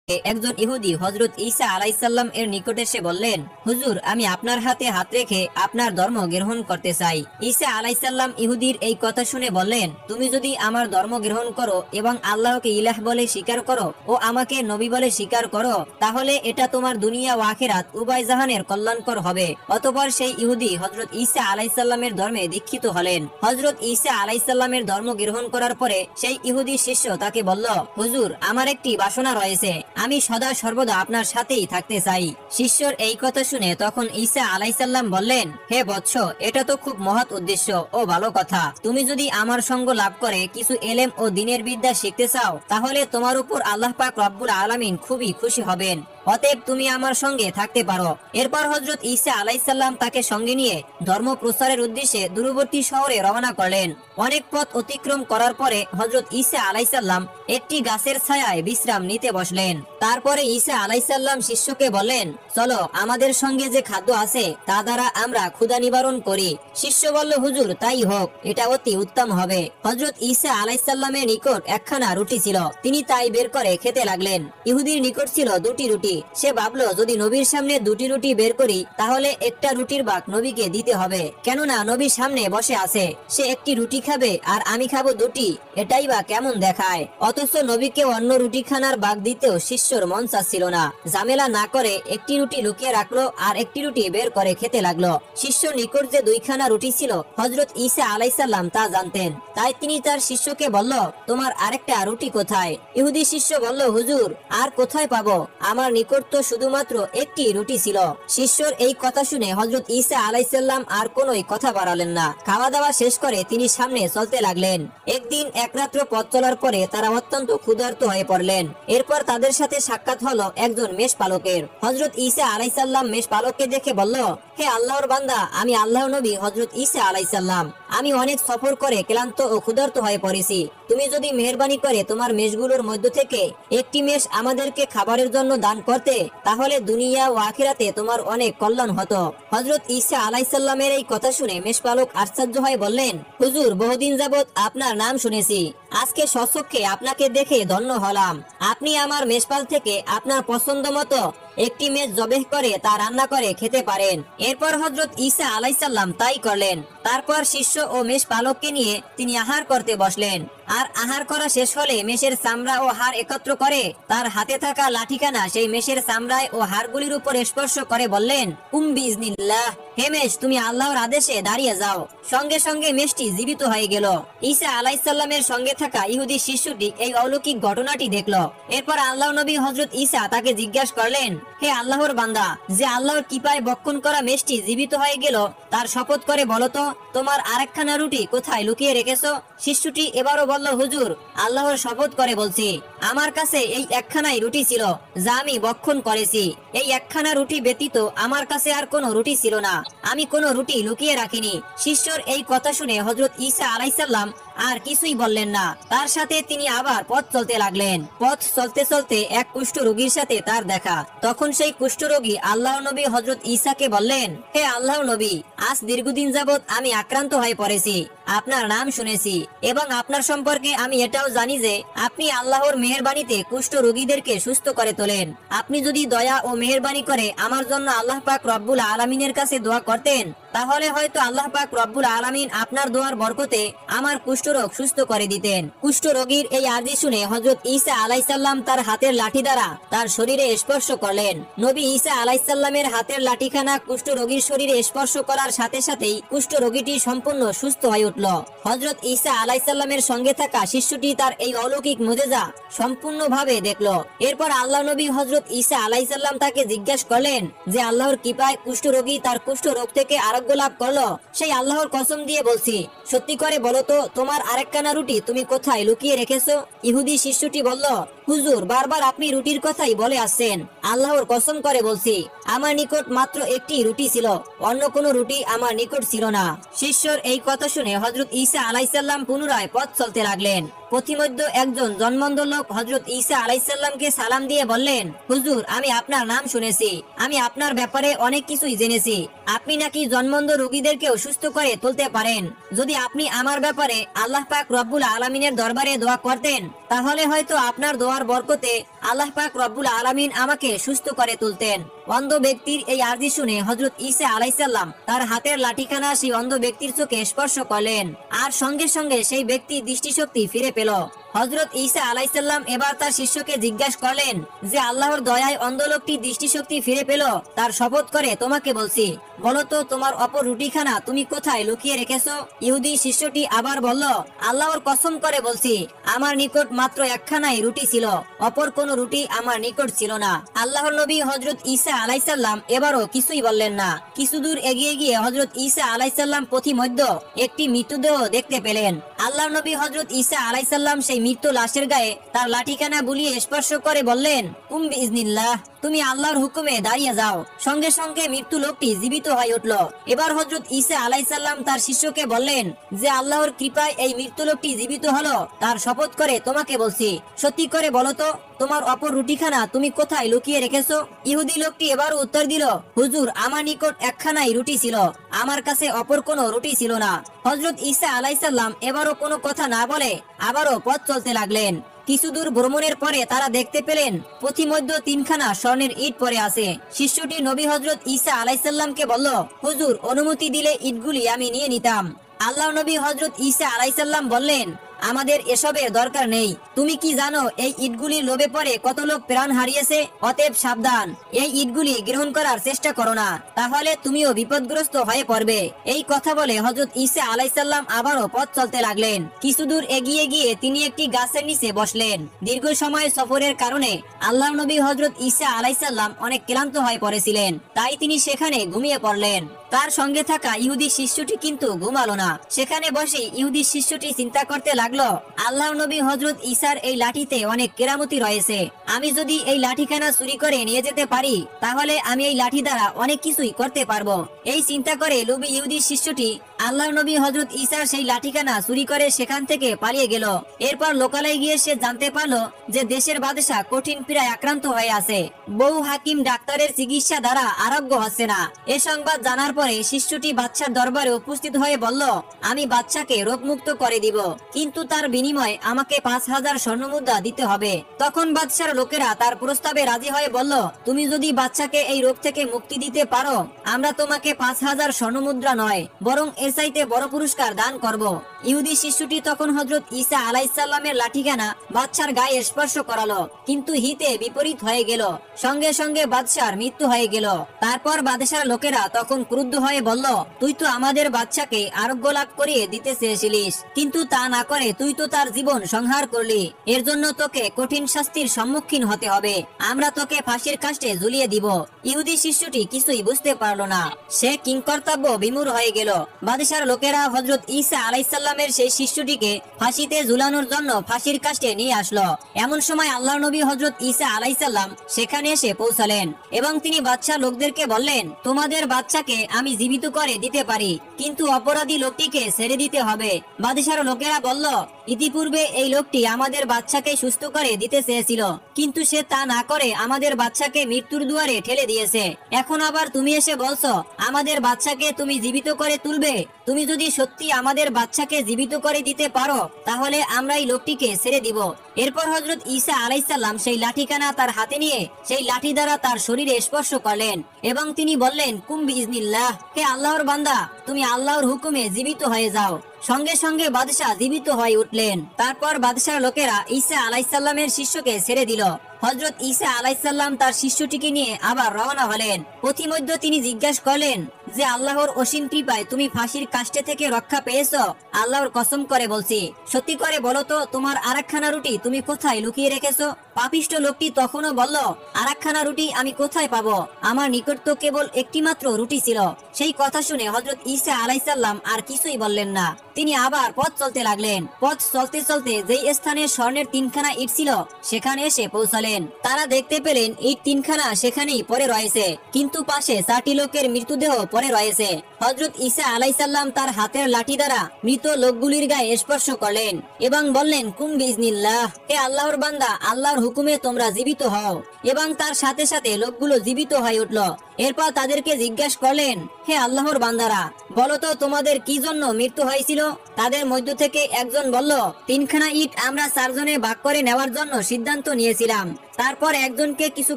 একজন ইহুদি হযরত ঈসা আলাইহিসসালাম এর নিকট এসে বললেন, হুজুর, আমি আপনার হাতে হাত রেখে আপনার ধর্ম গ্রহণ করতে চাই। ঈসা আলাইহিসসালাম ইহুদির এই কথা শুনে বললেন, তুমি যদি আমার ধর্ম গ্রহণ করো এবং আল্লাহকে ইলাহ বলে স্বীকার করো ও আমাকে নবী বলে স্বীকার করো, তাহলে এটা তোমার দুনিয়া ও আখিরাত উভয় জাহানের কল্যাণকর হবে। অতঃপর সেই ইহুদি হযরত ঈসা আলাইহিসসালামের ধর্মে দীক্ষিত হলেন। হযরত ঈসা আলাইহিসসালামের ধর্ম গ্রহণ করার পরে সেই ইহুদি শিষ্য তাকে বলল, হুজুর, আমার একটি বাসনা রয়েছে, আমি সদা সর্বদা আপনার সাথেই থাকতে চাই। শিষ্যর এই কথা শুনে তখন ঈসা আলাইহিসসালাম বললেন, হে বৎস, এটা তো খুব মহৎ উদ্দেশ্য ও ভালো কথা। তুমি যদি আমার সঙ্গ লাভ করে কিছু এলেম ও দ্বীনের বিদ্যা শিখতে চাও, তাহলে তোমার উপর আল্লাহ পাক রব্বুল আলামিন খুবই খুশি হবেন। অতএব তুমি আমার সঙ্গে থাকতে পারো। এরপর হযরত ঈসা আলাইহিসসালাম তাকে সঙ্গে নিয়ে ধর্ম প্রচারের উদ্দেশ্যে দূরবর্তী শহরে রওনা করলেন। অনেক পথ অতিক্রম করার পরে হযরত ঈসা আলাইহিসসালাম একটি গাছের ছায়ায় বিশ্রাম নিতে বসলেন। তারপরে ঈসা আলাইহিসসালাম শিষ্যকে বললেন, চলো, আমাদের সঙ্গে যে খাদ্য আছে তা দ্বারা আমরা ক্ষুধা নিবারণ করি। শিষ্য বলল, হুজুর, তাই হোক, এটা অতি উত্তম হবে। হযরত ঈসা আলাইহিসসালামের নিকট একখানা রুটি ছিল, তিনি তাই বের করে খেতে লাগলেন। ইহুদির নিকট ছিল দুটি রুটি। সে ভাবলো, যদি নবীর সামনে দুটি রুটি বের করি তাহলে একটা রুটির ভাগ নবীকে দিতে হবে, কেননা নবীর সামনে বসে আছে। সে একটি রুটি খাবে আর আমি খাবো দুটি, এটাই বা কেমন দেখায়। অথচ নবীকে অন্য রুটি খানার ভাগ দিতেও শিষ্যর মন চাচ্ছিল না। ঝামেলা না করে একটি রুটি লুকিয়ে রাখলো আর একটি রুটি বের করে খেতে লাগলো। শিষ্যর নিকট যে দুইখানা রুটি ছিল হযরত ঈসা আলাইহিসসালাম তা জানতেন। তাই তিনি তার শিষ্যকে বলল, তোমার আরেকটা রুটি কোথায়? ইহুদি শিষ্য বলল, হুজুর, আর কোথায় পাবো, আমার নিকট তো শুধুমাত্র একটি রুটি ছিল। শিষ্যর এই কথা শুনে হযরত ঈসা আলাইহিসসালাম আর কোনোই কথা বাড়ালেন না। খাওয়া দাওয়া শেষ করে তিনি সামনে চলতে লাগলেন। একদিন এক রাত্র পথ চলার পরে তারা অত্যন্ত ক্ষুধার্ত হয়ে পড়লেন। এরপর তাদের সাথে সাক্ষাৎ হলো একজন মেষপালকের। হযরত ঈসা আলাইহিসসালাম মেষপালককে দেখে বলল, হে আল্লাহর বান্দা, আমি আল্লাহর নবী হযরত ঈসা আলাইহিসসালাম। আমি অনেক সফর করে ক্লান্ত ও ক্ষুধার্ত হয়ে পড়েছি। তুমি যদি মেহেরবানি করে তোমার মেষগুলোর মধ্য থেকে একটি মেষ আমাদেরকে খাবারের জন্য দান করতে, তাহলে দুনিয়া ও আখিরাতে তোমার অনেক কল্যাণ হতো। হযরত ঈসা আলাইহিসসালামের এই কথা শুনে মেষপালক আশ্চর্য হয়ে বললেন, হুজুর, বহুদিন যাবত আপনার নাম শুনেছি, আজকে স্বচক্ষে আপনাকে দেখে ধন্য হলাম। আপনি আমার মেষপাল থেকে আপনার পছন্দ মতো একটি মেষ জবেহ করে তা রান্না করে খেতে পারেন। এরপর হযরত ঈসা আলাইহিসসালাম তাই করলেন। তারপর শিষ্য ও মেষ পালককে নিয়ে তিনি আহার করতে বসলেন। আর আহার করা শেষ হলে মেষের চামড়া ও হাড় একত্র করে তার হাতে থাকা লাঠিখানা সেই মেষের চামড়ায় ও হাড়গুলির উপর স্পর্শ করে বললেন, বিইজনিল্লাহ, হে মেষ, তুমি আল্লাহর আদেশে দাঁড়িয়ে যাও। সঙ্গে সঙ্গে মেষটি জীবিত হয়ে গেল। ঈসা আলাইহিসসালামের সঙ্গে থাকা ইহুদি শিষ্যটি এই অলৌকিক ঘটনাটি দেখল। এরপর আল্লাহ নবী হযরত ঈসা তাকে জিজ্ঞাসা করলেন, হে আল্লাহর বান্দা, যে আল্লাহর কৃপায় বক্ষণ করা মেষটি জীবিত হয়ে গেল তার শপথ করে বলো তো, তোমার আরেকখানা রুটি কোথায় লুকিয়ে রেখেছো? শিষ্যটি এবারও বলল, হুজুর, আল্লাহর শপথ করে বলছি, আমার কাছে এই একখানাই রুটি ছিল যা আমি বক্ষণ করেছি। এই একখানা রুটি ব্যতীত আমার কাছে আর কোনো রুটি ছিল না, আমি কোনো রুটি লুকিয়ে রাখিনি। শিষ্যর এই কথা শুনে হযরত ঈসা আলাইহিসসালাম আর কিছুই বললেন না। তার সাথে তিনি আবার পথ চলতে লাগলেন। পথ চলতে চলতে এক কুষ্ঠ রোগীর সাথে তার দেখা। তখন সেই কুষ্ঠরোগী আল্লাহ নবী হযরত ঈসাকে বললেন, হে আল্লাহ নবী, আজ দীর্ঘদিন যাবত আমি আক্রান্ত হয়ে পড়েছি। আপনার নাম শুনেছি এবং আপনার সম্পর্কে আমি এটাও জানি যে আপনি আল্লাহর মেহেরবানিতে কুষ্ঠ রোগীদেরকে সুস্থ করে তোলেন। আপনি যদি দয়া ও মেহেরবানি করে আমার জন্য আল্লাহ পাক রব্বুল আলামিনের কাছে দোয়া করতেন, তাহলে হয়তো আল্লাহ পাক রব্বুল আলামিন আপনার দোয়ার বরকতে আমার কুষ্ঠরোগ সুস্থ করে দিতেন। কুষ্ঠ রোগীর এই আরজি শুনে হযরত ঈসা আলাইহিসসালাম তার হাতের লাঠি দ্বারা তার শরীরে স্পর্শ করলেন। নবী ঈসা আলাইহিসসালামের হাতের লাঠিখানা কুষ্ঠ রোগীর শরীরে স্পর্শ করার সাথে সাথেই কুষ্ঠ রোগীটি সম্পূর্ণ সুস্থ হয়ে উঠল। হযরত ঈসা আলাইহিসসালামের সঙ্গে থাকা শিষ্যটি তার এই অলৌকিক মুজিজা সম্পূর্ণভাবে দেখল। এরপর আল্লাহ নবী হযরত ঈসা আলাইহিসসালাম তাকে জিজ্ঞাসা করলেন যে আল্লাহর কৃপায় কুষ্ঠ রোগী তার কুষ্ঠ রোগ থেকে আরোগ্য লাভ করলো। সেই আল্লাহর কসম দিয়ে বলছি, সত্যি করে বলো তো, তোমার আরেকখানা রুটি তুমি কোথায় লুকিয়ে রেখেছো? ইহুদি শিষ্যটি বলল, হুজুর, বারবার আপনি রুটির কথাই বলে আসছেন, আল্লাহর কসম করে বলছি, আমার নিকট মাত্র একটি রুটি ছিল, অন্য কোনো রুটি আমার নিকট ছিল না। শিষ্যর এই কথা শুনে হযরত ঈসা আলাইহিসসালাম পুনরায় পথ চলতে লাগলেন। পথিমধ্যে একজন জন্মন্ধ লোক হযরত ঈসা আলাইহিসসালামকে সালাম দিয়ে বললেন, হুজুর, আমি আপনার নাম শুনেছি, আমি আপনার ব্যাপারে অনেক কিছুই জেনেছি। আপনি নাকি জন্মন্ধ রোগীদেরকেও সুস্থ করে তুলতে পারেন। যদি আপনি আমার ব্যাপারে আল্লাহ পাক রব্বুল আলামিনের দরবারে দোয়া করতেন তাহলে হয়তো আপনার দোয়ার বরকতে আল্লাহ পাক রব্বুল আলামিন আমাকে সুস্থ করে তুলতেন। অন্ধ ব্যক্তির এই আরজি শুনে হযরত ঈসা আলাইহিসসালাম তার হাতের লাঠিখানা সেই অন্ধ ব্যক্তির চোখে স্পর্শ করলেন, আর সঙ্গে সঙ্গে সেই ব্যক্তি দৃষ্টিশক্তি ফিরে পেল। হযরত ঈসা আলাইহিসসালাম এবার তার শিষ্যকে জিজ্ঞাসা করলেন যে আল্লাহর দয়ায় অন্ধ লোকটি দৃষ্টিশক্তি ফিরে পেল, তার শপথ করে তোমাকে বলছি, বলো তো তোমার অপর রুটিখানা তুমি কোথায় লুকিয়ে রেখেছো? ইহুদি শিষ্যটি আবার বলল, আল্লাহর কসম করে বলছি, আমার নিকট মাত্র একখানাই রুটি ছিল, অপর কোন রুটি আমার নিকট ছিল না। আল্লাহর নবী হযরত ঈসা আলাইহিসসালাম এবারও কিছুই বললেন না। কিছু দূর এগিয়ে গিয়ে হযরত ঈসা আলাইহিসসালাম পথিমধ্যে একটি মৃতদেহ দেখতে পেলেন। আল্লাহর নবী হযরত ঈসা আলাইহিসসালাম সেই মৃত লাশের গায়ে তার লাঠিখানা বুলিয়ে স্পর্শ করে বললেন, কুম বিইজনিল্লাহ, তুমি আল্লাহর হুকুমে দাঁড়িয়ে যাও। সঙ্গে সঙ্গে মৃত্যু লোকটি জীবিত হয়ে উঠল। এবার হযরত ঈসা আলাইহিসসালাম তার শিষ্যকে বললেন যে আল্লাহর কৃপায় এই মৃত্যু লোকটি জীবিত হলো, তার শপথ করে তোমাকে বলছি, সত্যি করে বলো তো তোমার অপর রুটিখানা তুমি কোথায় লুকিয়ে রেখেছো? ইহুদি লোকটি এবারও উত্তর দিল, হুজুর, আমার নিকট একখানাই রুটি ছিল, আমার কাছে অপর কোনো রুটি ছিল না। হযরত ঈসা আলাইহিসসালাম এবারও কোনো কথা না বলে আবারও পথ চলতে লাগলেন। কিছু দূর ভ্রমণের পরে তারা দেখতে পেলেন পথিমধ্যে তিনখানা স্বর্ণের ইট পড়ে আছে। শিষ্যটি নবী হযরত ঈসা আলাইহিসসালামকে বলল, হুজুর, অনুমতি দিলে ইটগুলি আমি নিয়ে নিতাম। আল্লাহ নবী হযরত ঈসা আলাইহিসসালাম বললেন, আমাদের এসবের দরকার নেই। তুমি কি জানো এই ইটগুলির লোভে পড়ে কত লোক প্রাণ হারিয়েছে? অতএব সাবধান, এই ইটগুলি গ্রহণ করার চেষ্টা করো না, তাহলে তুমিও বিপদগ্রস্ত হয়ে পড়বে। এই কথা বলে হযরত ঈসা আলাইহিসসালাম আবারও পথ চলতে লাগলেন। কিছু দূর এগিয়ে গিয়ে তিনি একটি গাছের নিচে বসলেন। দীর্ঘ সময় সফরের কারণে আল্লাহর নবী হযরত ঈসা আলাইহিসসালাম অনেক ক্লান্ত হয়ে পড়েছিলেন, তাই তিনি সেখানে ঘুমিয়ে পড়লেন। তার সঙ্গে থাকা ইহুদি শিষ্যটি কিন্তু ঘুমালো না। সেখানে বসে ইহুদি শিষ্যটি চিন্তা করতে লাগলো, আল্লাহর নবী হযরত ঈসার এই লাঠিতে অনেক কেরামতি রয়েছে। আমি যদি এই লাঠিখানা চুরি করে নিয়ে যেতে পারি, তাহলে আমি এই লাঠি দ্বারা অনেক কিছুই করতে পারবো। এই চিন্তা করে লোভী ইহুদি শিষ্যটি আল্লাহর নবী হযরত ঈসার সেই লাঠিখানা চুরি করে সেখান থেকে পালিয়ে গেল। এরপর লোকালয়ে গিয়ে সে জানতে পারলো যে দেশের বাদশা কঠিন পীড়ায় আক্রান্ত হয়ে আছে। বহু হাকিম ডাক্তারের চিকিৎসা দ্বারা আরোগ্য হচ্ছে না। এ সংবাদ জানার পরে শিষ্যটি বাদশার দরবারে উপস্থিত হয়ে বলল, আমি বাদশাকে রোগমুক্ত করে দিব, কিন্তু তার বিনিময়ে আমাকে 5000 স্বর্ণমুদ্রা দিতে হবে। তখন বাদশার লোকেরা তার প্রস্তাবে রাজি হয়ে বলল, তুমি যদি বাদশাকে এই রোগ থেকে মুক্তি দিতে পারো, আমরা তোমাকে 5000 স্বর্ণমুদ্রা নয়, বরং এর চাইতে বড় পুরস্কার দান করব। ইহুদি শিষ্যটি তখন হযরত ঈসা আলাইহিসসালামের লাঠিখানা বাদশার গায়ে স্পর্শ করালো, কিন্তু হিতে বিপরীত হয়ে গেল। সঙ্গে সঙ্গে বাদশার মৃত্যু হয়ে গেল। তারপর বাদশার লোকেরা তখন ক্রুদ্ধ হয়ে বলল, তুই তো আমাদের বাদশাকে আরোগ্য লাভ করিয়ে দিতে চেয়েছিলিস, কিন্তু তা না করে তুই তো তার জীবন সংহার করলি। এর জন্য তোকে কঠিন শাস্তির সম্মুখীন হতে হবে। আমরা তোকে ফাঁসির কাস্টে ঝুলিয়ে দিব। ইহুদি শিষ্যটি কিছুই বুঝতে পারলো না। সে কিংকর্তব্য বিমূঢ় হয়ে গেল। বাদশার লোকেরা হযরত ঈসা আলাইহিসসালামের সেই শিষ্যটিকে ফাঁসিতে ঝুলানোর জন্য ফাঁসির কাস্টে নিয়ে আসলো। এমন সময় আল্লাহর নবী হযরত ঈসা আলাইহিসসালাম সেখানে এসে পৌঁছালেন এবং তিনি বাদশার লোকদেরকে বললেন, তোমাদের বাদশাকে আমি জীবিত করে দিতে পারি, কিন্তু অপরাধী লোকটিকে ছেড়ে দিতে হবে। বাদশার লোকেরা বলল, ইতিপূর্বে এই লোকটি আমাদের বাদশাকে সুস্থ করে দিতে চেয়েছিল, কিন্তু সে তা না করে আমাদের বাদশাকে মৃত্যুর দুয়ারে ঠেলে দিয়েছে। এখন আবার তুমি এসে বলছো আমাদের বাদশাকে তুমি জীবিত করে তুলবে। তুমি যদি সত্যি আমাদের বাদশাকে জীবিত করে দিতে পারো, তাহলে আমরা এই লোকটিকে ছেড়ে দিব। এরপর হযরত ঈসা আলাইহিসসালাম সেই লাঠিখানা তার হাতে নিয়ে সেই লাঠি দ্বারা তার শরীরে স্পর্শ করলেন এবং তিনি বললেন, কুম বিইজনিল্লাহ, হে আল্লাহর বান্দা, তুমি আল্লাহর হুকুমে জীবিত হয়ে যাও। সঙ্গে সঙ্গে বাদশা জীবিত হয়ে উঠলেন। তারপর বাদশার লোকেরা ঈসা আলাইহিসসালামের শিষ্যকে ছেড়ে দিল। হযরত ঈসা আলাইহিসসালাম তার শিষ্যটিকে নিয়ে আবার রওনা হলেন। পথিমধ্যে তিনি জিজ্ঞাসা করলেন যে আল্লাহর অসীম কৃপায় তুমি ফাঁসির কাস্টে থেকে রক্ষা পেয়েছো? আল্লাহর কসম করে বলছি, সত্যি করে বলো তো তোমার আরেকখানা রুটি তুমি কোথায় লুকিয়ে রেখেছো? পাপিষ্ঠ লোকটি তখনও বলল, আরেকখানা রুটি আমি কোথায় পাবো? আমার নিকট তো কেবল একটি মাত্র রুটি ছিল। সেই কথা শুনে হযরত ঈসা আলাইহিসসালাম আর কিছুই বললেন না। তিনি আবার পথ চলতে লাগলেন। পথ চলতে চলতে যেই স্থানে স্বর্ণের তিনখানা ইট ছিল সেখানে এসে পৌঁছালেন। তারা দেখতে পেলেন ইট তিনখানা সেখানেই পড়ে রয়েছে, কিন্তু পাশে 4টি লোকের মৃতদেহ পড়ে ঘরে রয়েছে। হযরত ঈসা আলাইহিসসালাম তার হাতের লাঠি দ্বারা মৃত লোকগুলির গায়ে স্পর্শ করলেন এবং বললেন, কুম বিইজনিল্লাহ, হে আল্লাহর বান্দা, আল্লাহর হুকুমে তোমরা জীবিত হও। এবং তার সাথে সাথে লোকগুলো জীবিত হয়ে উঠল। এরপর তাদেরকে জিজ্ঞাসা করলেন, হে আল্লাহর বান্দারা, বলো তো তোমাদের কি জন্য মৃত্যু হয়েছিল? তাদের মধ্য থেকে একজন বলল, তিনখানা ইট আমরা চারজনে ভাগ করে নেওয়ার জন্য সিদ্ধান্ত নিয়েছিলাম। তারপর একজনকে কিছু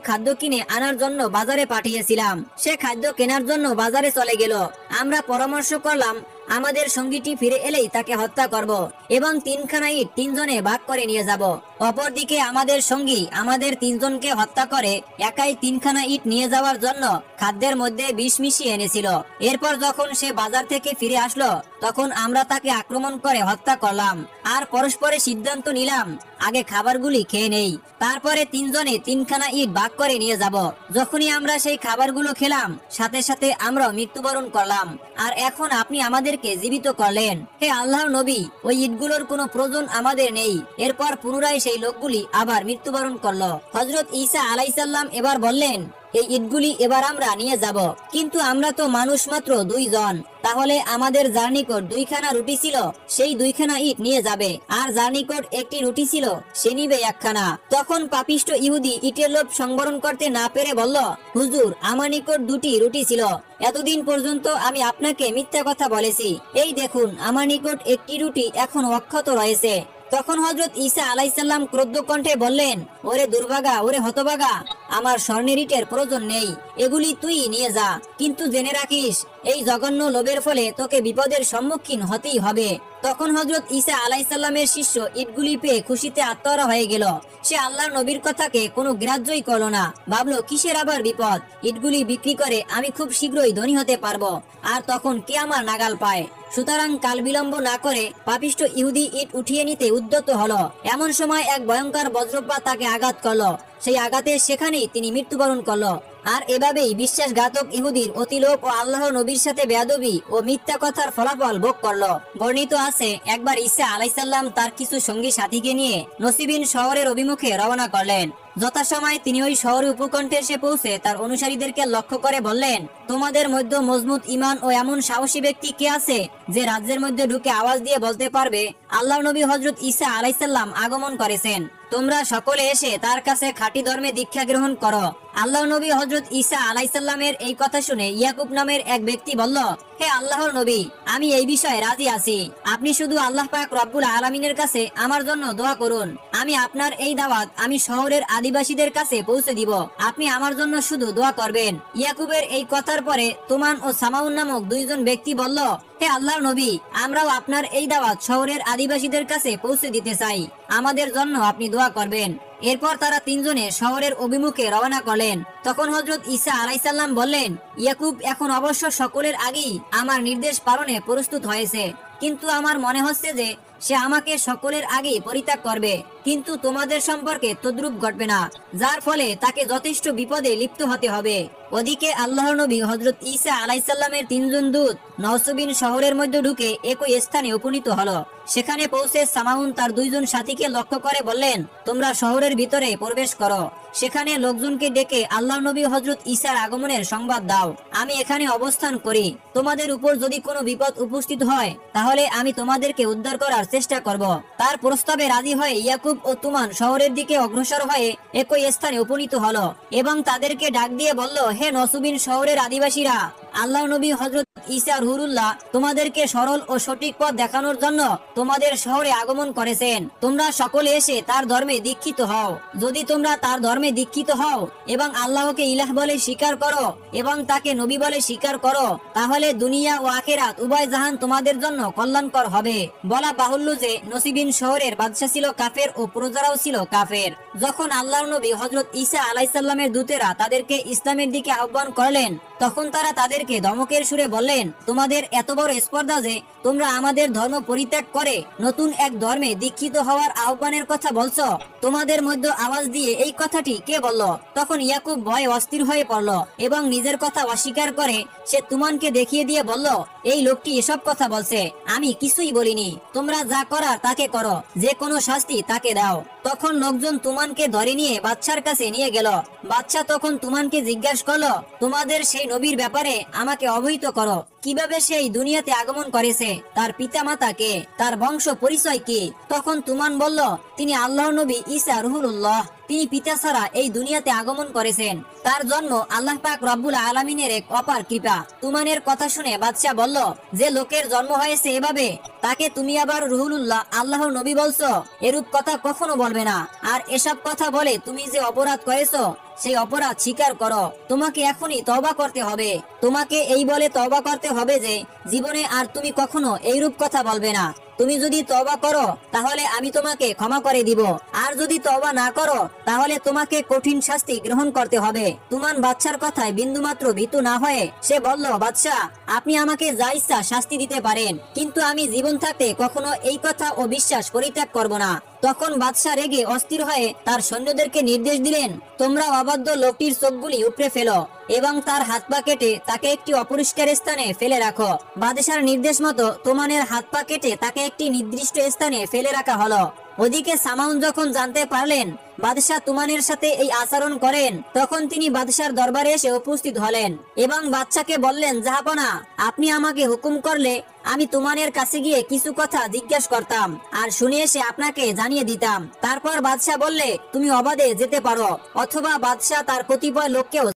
খাদ্য কিনে আনার জন্য বাজারে পাঠিয়েছিলাম। সে খাদ্য কেনার জন্য বাজারে চলে গেল। আমরা পরামর্শ করলাম আমাদের সঙ্গীটি ফিরে এলেই তাকে হত্যা করব এবং তিনখানা ইট তিনজনে ভাগ করে নিয়ে যাব। অপরদিকে আমাদের সঙ্গী আমাদের তিনজনকে হত্যা করে একাই তিনখানা ইট নিয়ে যাওয়ার জন্য খাদ্যের মধ্যে বিষ মিশিয়ে এনেছিল। এরপর যখন সে বাজার থেকে ফিরে আসলো তখন আমরা তাকে আক্রমণ করে হত্যা করলাম আর পরস্পরে সিদ্ধান্ত নিলাম আগে খাবারগুলি খেয়ে নেই, তারপরে তিনজনে তিনখানা ইট ভাগ করে নিয়ে যাব। যখনই আমরা সেই খাবারগুলো খেলাম সাথে সাথে আমরা মৃত্যুবরণ করলাম। আর এখন আপনি আমাদেরকে জীবিত করলেন। হে আল্লাহর নবী, ওই ইটগুলোর কোনো প্রয়োজন আমাদের নেই। এরপর পুনরায় সেই লোকগুলি আবার মৃত্যুবরণ করলো। হযরত ঈসা আলাইহিসসালাম এবার বললেন, এই ইটগুলি এবার আমরা নিয়ে যাব, কিন্তু আমরা তো মানুষ মাত্র 2 জন। তাহলে আমাদের যার নিকট 2খানা রুটি ছিল সেই 2খানা ইট নিয়ে যাবে, আর যার নিকট একটি রুটি ছিল সে নিবে 1খানা। তখন পাপিষ্ঠ ইহুদি ইটের লোভ সংবরণ করতে না পেরে বলল, হুজুর, আমার নিকট 2টি রুটি ছিল। এতদিন পর্যন্ত আমি আপনাকে মিথ্যা কথা বলেছি। এই দেখুন, আমার নিকট একটি রুটি এখন অক্ষত রয়েছে। তখন হযরত ঈসা আলাইহিসসালাম ক্রুদ্ধ কণ্ঠে বললেন, ওরে দুর্ভাগা, ওরে হতভাগা, আমার স্বর্ণের ইটের প্রয়োজন নেই, এগুলি তুই নিয়ে যা। কিন্তু জেনে রাখিস, এই জঘন্য লোভের ফলে তোকে বিপদের সম্মুখীন হতেই হবে। তখন হযরত ঈসা আলাইহিসসালামের শিষ্য ইটগুলি পেয়ে খুশিতে আত্মহারা হয়ে গেল। সে আল্লাহর নবীর কথাকে কোনো গ্রাহ্যই করলো না। ভাবলো, কিসের আবার বিপদ? ইটগুলি বিক্রি করে আমি খুব শীঘ্রই ধনী হতে পারবো, আর তখন কে আমার নাগাল পায়। সুতরাং কাল বিলম্ব না করে পাপিষ্ঠ ইহুদি ইট উঠিয়ে নিতে উদ্যত হলো। এমন সময় এক ভয়ঙ্কর বজ্রপাত তাকে আঘাত করলো। সেই আঘাতে সেখানেই তিনি মৃত্যুবরণ করলো। আর এভাবেই বিশ্বাসঘাতক ইহুদির অতিলোভ ও আল্লাহর নবীর সাথে বেয়াদবি ও মিথ্যা কথার ফলাফল ভোগ করলো। বর্ণিত আছে, একবার ঈসা আলাইহিসসালাম তার কিছু সঙ্গী সাথীকে নিয়ে নসিবিন শহরের অভিমুখে রওনা করলেন। যথাসময়ে তিনি ওই শহরের উপকণ্ঠে এসে পৌঁছে তার অনুসারীদেরকে লক্ষ্য করে বললেন, তোমাদের মধ্যে মজবুত ঈমান ও এমন সাহসী ব্যক্তি কে আছে যে রাজ্যের মধ্যে ঢুকে আওয়াজ দিয়ে বলতে পারবে, আল্লাহর নবী হযরত ঈসা আলাইহিসসালাম আগমন করেছেন। তোমরা সকলে এসে তার কাছে খাঁটি ধর্মে দীক্ষা গ্রহণ করো। আল্লাহর নবী হযরত ঈসা আলাইহিসসালামের এই কথা শুনে ইয়াকুব নামের এক ব্যক্তি বলল, হে আল্লাহর নবী, আমি এই বিষয়ে রাজি আছি। আপনি শুধু আল্লাহ পাক রব্বুল আলামিনের কাছে আমার জন্য দোয়া করুন। আমি আপনার এই দাওয়াত আমি শহরের আদিবাসীদের কাছে পৌঁছে দিব। আপনি আমার জন্য শুধু দোয়া করবেন। ইয়াকুবের এই কথার পরে তুমান ও সামাউন নামক 2 জন ব্যক্তি বলল, হে আল্লাহর নবী, আমরাও আপনার এই দাওয়াত শহরের আদিবাসীদের কাছে পৌঁছে দিতে চাই। আমাদের জন্য আপনি দোয়া করবেন। এরপর তারা 3 জনে শহরের অভিমুখে রওনা করলেন। তখন হযরত ঈসা আলাইহিসসালাম বললেন, ইয়াকুব এখন অবশ্য সকলের আগেই আমার নির্দেশ পালনে প্রস্তুত হয়েছে, কিন্তু আমার মনে হচ্ছে যে সে আমাকে সকলের আগেই পরিত্যাগ করবে, কিন্তু তোমাদের সম্পর্কে তদ্রূপ ঘটবে না, যার ফলে তাকে যথেষ্ট বিপদে লিপ্ত হতে হবে। ওদিকে আল্লাহর নবী হযরত ঈসা আলাইহিসসালামের 3 জন দূত নওসবিন শহরের মধ্যে ঢুকে একই স্থানে উপনীত হলো। সেখানে পৌঁছে সামাউন তার 2 জন সাথীকে লক্ষ্য করে বললেন, তোমরা শহরের ভিতরে প্রবেশ করো। সেখানে লোকজনকে ডেকে আল্লাহর নবী হযরত ঈসার আগমনের সংবাদ দাও। আমি এখানে অবস্থান করি। তোমাদের উপর যদি কোনো বিপদ উপস্থিত হয় তাহলে আমি তোমাদেরকে উদ্ধার করার চেষ্টা করব। তার প্রস্তাবে রাজি হয়ে ইয়াকুব ও তুমান শহরের দিকে অগ্রসর হয়ে একই স্থানে উপনীত হলো এবং তাদেরকে ডাক দিয়ে বলল, হে নসুবিন শহরের আদিবাসীরা, আল্লাহর নবী হযরত ঈসা রুহুল্লাহ তোমাদেরকে সরল ও সঠিক পথ দেখানোর জন্য তোমাদের শহরে আগমন করেছেন। তোমরা সকলে এসে তার ধর্মে দীক্ষিত হও। যদি তোমরা তার ধর্মে দীক্ষিত হও এবং আল্লাহকে ইলাহ বলে স্বীকার করো এবং তাকে নবী বলে স্বীকার করো, তাহলে দুনিয়া ও আখিরাত উভয় জাহান তোমাদের জন্য কল্যাণকর হবে। বলা বাহুল্য যে নসিবিন শহরের বাদশা ছিল কাফের ও প্রজারাও ছিল কাফের। যখন আল্লাহর নবী হযরত ঈসা আলাইহিসসালামের দূতেরা তাদেরকে ইসলামের দিকে আহ্বান করলেন, তখন তারা তাদেরকে ধমকের সুরে বললেন, তোমাদের এত বড় স্পর্ধা যে তোমরা আমাদের ধর্ম পরিত্যাগ করে নতুন এক ধর্মে দীক্ষিত হওয়ার আহ্বানের কথা বলছো। তোমাদের মধ্যে আওয়াজ দিয়ে এই কথাটি কে বলল? তখন ইয়াকুব ভয়ে অস্থির হয়ে পড়ল এবং নিজের কথা অস্বীকার করে সে তুমানকে দেখিয়ে দিয়ে বলল, এই লোকটি এসব কথা বলছে, আমি কিছুই বলিনি। তোমরা যা করার তাকে করো, যে কোনো শাস্তি তাকে দাও। তখন লোকজন তুমানকে ধরে নিয়ে বাদশার কাছে নিয়ে গেল। বাদশা তখন তুমানকে জিজ্ঞাসা করলো, তোমাদের সেই নবীর ব্যাপারে আমাকে অবহিত করো। কিভাবে সেই দুনিয়াতে আগমন করেছে, তার পিতামাতা কে, তার বংশ পরিচয় কি? তখন তুমান বলল, তিনি আল্লাহর নবী ঈসা রুহুল্লাহ। তিনি পিতা ছাড়া এই দুনিয়াতে আগমন করেছেন। তার জন্ম আল্লাহ পাক রব্বুল আলামিনের এক অপার কৃপা। তুমানের কথা শুনে বাদশা বলল, যে লোকের জন্ম হয়েছে এভাবে, তাকে তুমি আবার রুহুল্লাহ আল্লাহর নবী বলছো? এরূপ কথা কখনো বলবে না। আর এসব কথা বলে তুমি যে অপরাধ করেছো, সেই অপরাধ স্বীকার করো। তোমাকে এখনই তওবা করতে হবে। তোমাকে এই বলে তওবা করতে হবে যে জীবনে আর তুমি কখনো এইরূপ কথা বলবে না। তুমি যদি তওবা করো তাহলে আমি তোমাকে ক্ষমা করে দিব, আর যদি তওবা না করো তাহলে তোমাকে কঠিন শাস্তি গ্রহণ করতে হবে। তুমান বাদশার কথায় বিন্দুমাত্র ভীতু না হয়ে সে বলল, বাদশা, আপনি আমাকে যা ইচ্ছা শাস্তি দিতে পারেন, কিন্তু আমি জীবন থাকতে কখনো এই কথা ও বিশ্বাস পরিত্যাগ করব না। তখন বাদশা রেগে অস্থির হয়ে তার সৈন্যদেরকে নির্দেশ দিলেন, তোমরা অবাধ্য লোকটির চোখগুলি উপড়ে ফেলো এবং তার হাত পা কেটে তাকে একটি অপরিষ্কার স্থানে ফেলে রাখো। বাদশার নির্দেশ মতো তুমানের হাত পা কেটে তাকে একটি নির্দিষ্ট স্থানে ফেলে রাখা হলো। ওদিকে সামাউন যখন জানতে পারলেন বাদশাহ তুমানের সাথে এই আচরণ করেন, তখন তিনি বাদশার দরবারে এসে উপস্থিত হলেন এবং বাদশাকে বললেন, জাহাপনা, আপনি আমাকে হুকুম করলে আমি তুমানের কাছে গিয়ে কিছু কথা জিজ্ঞাসা করতাম আর শুনে এসে আপনাকে জানিয়ে দিতাম। তারপর বাদশাহ বললে, তুমি অবাধে যেতে পারো, অথবা বাদশাহ তার কতিপয় লোককেও